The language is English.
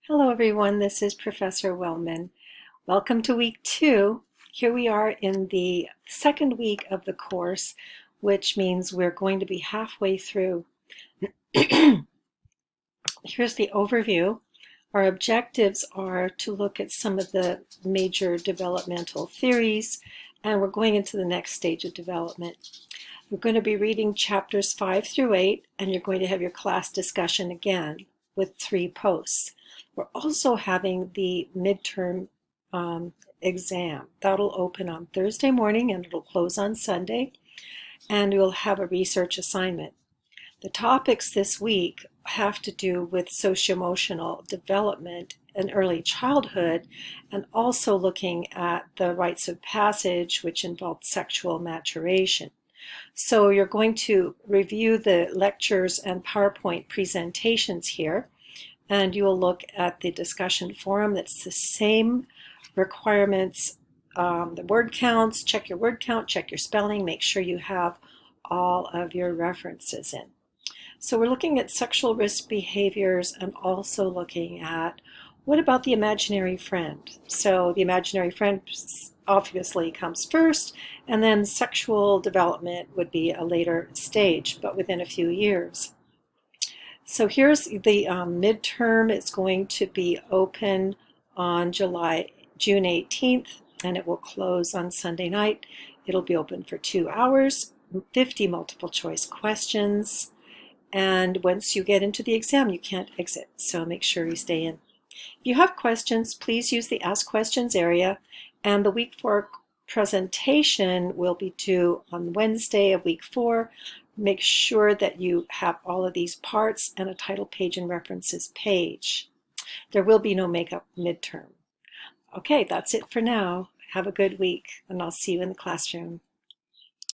Hello everyone, this is Professor Wellman. Welcome to week 2. Here we are in the second week of the course, which means we're going to be halfway through. Here's the overview. Our objectives are to look at some of the major developmental theories, and we're going into the next stage of development. We're going to be reading chapters 5 through 8, and you're going to have your class discussion again with 3 posts. We're also having the midterm exam. That'll open on Thursday morning and it'll close on Sunday, and we'll have a research assignment. The topics this week have to do with socio-emotional development in early childhood, and also looking at the rites of passage, which involve sexual maturation. So you're going to review the lectures and PowerPoint presentations here, and you will look at the discussion forum. That's the same requirements, the word counts, check your word count, check your spelling, make sure you have all of your references in. So we're looking at sexual risk behaviors and also looking at what about the imaginary friend. So the imaginary friend obviously comes first, and then sexual development would be a later stage, but within a few years. So here's the midterm. It's going to be open on June 18th, and it will close on Sunday night. It'll be open for 2 hours, 50 multiple choice questions, and once you get into the exam, you can't exit, so make sure you stay in. If you have questions, please use the Ask Questions area, and the week 4 presentation will be due on Wednesday of week 4. Make sure that you have all of these parts and a title page and references page. There will be no makeup midterm. Okay, that's it for now. Have a good week, and I'll see you in the classroom.